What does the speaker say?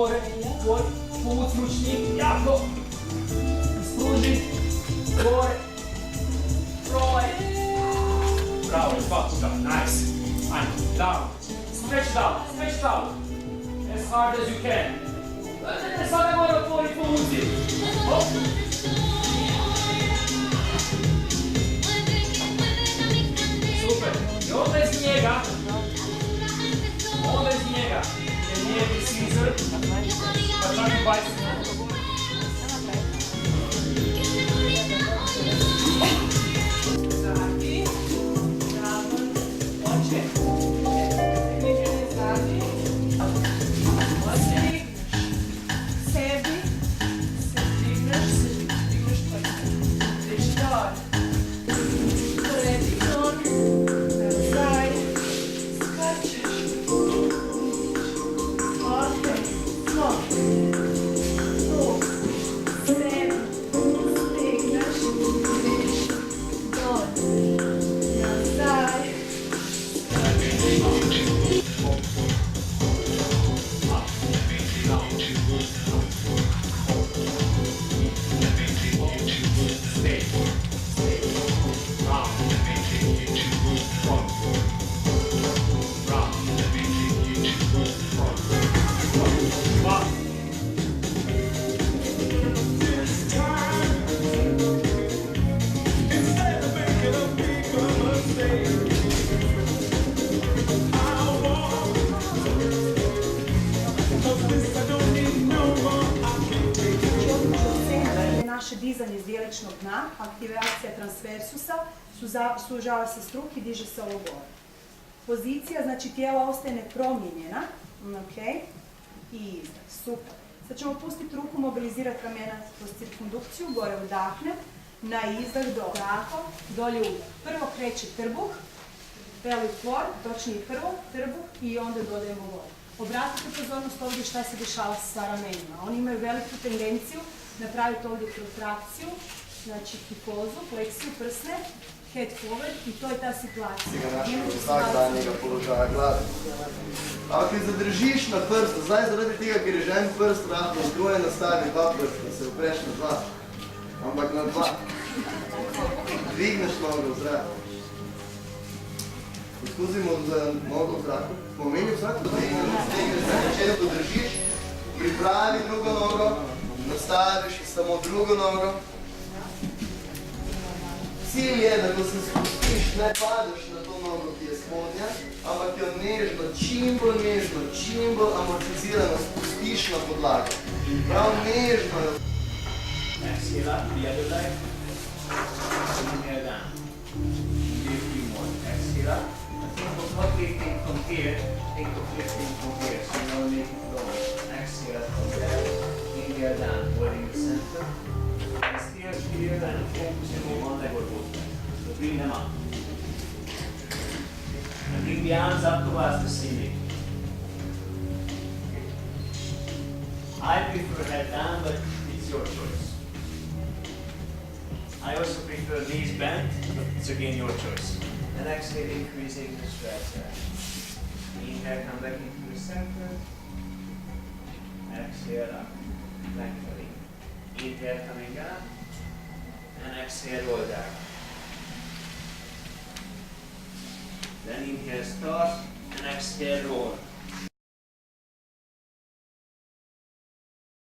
gore, tvoj, povuci ručnik, jako. Ispruži, gore, probaj. Bravo, još 2 puta, nice. Ajde, down, stretch down. As hard as you can. Sada gore otvori, povuci. Hop. Super, i onda iz njega, jer nije ti scissor, pa čak i bicycle. Zadi, bravo, oče, približene zadi, osjeli, sebi, se digneš prste, ideš dole, predikon, nazaj, skačeš, opet, noge, tu, sebi, stigneš, ideš dole, nazaj, naše dizanje iz dijeličnog dna, aktivacija transversusa, sužava se struk i diže se ovo gore. Pozicija, znači tijelo ostaje nepromijenjena, ok, i izdah, super. Sad ćemo pustiti ruku, mobilizirati ramena kroz cirkundukciju, gore udahnem, na izdah dole, tako, dolje udah. Prvo kreće trbuh, pelvic floor, točnije prvo trbuh i onda dodajemo gore. Obratite pozornost ovdje šta se dešava sa ramenima. Oni imaju veliku tendenciju napraviti ovdje protrakciju, znači kifozu, fleksiju prsne, head forward i to je ta situacija. Vsak danjega položaja glave. Ako je zadržiš na prstu, zdaj zaradi tega, ker je žen prst rahlo skrojen, nastavi 2 prsta, se upreš na 2, ampak na 2. Dvigneš nogo v zrak. Poskusimo z nogo v zraku. Pomeni vsak, da stigneš, če ne podržiš, pripravi drugo nogo, nastaviš samo drugo nogo. Cilj je, da ko se spustiš, ne padeš na to nogo, ki je spodnja, ampak jo nežno, čim bolj amortizirano spustiš na podlago. Prav nežno jo. Exhale up, the other leg. Inhale down. Do a few more. Exhale up. Think of not lifting from here, think of lifting from here, so you don't make it low. Exhale up from there. Inhale down, holding the center. Exhale here and focusing on one leg or both legs. So bring them up. And bring the arms up towards the ceiling. I prefer head down, but it's your choice. I also prefer knees bent, but it's again your choice. And exhale, increasing the stretch there. Inhale, come back into the center. Exhale up, lengthening. Inhale, coming up. And exhale, roll down. Then inhale, start, and exhale, roll.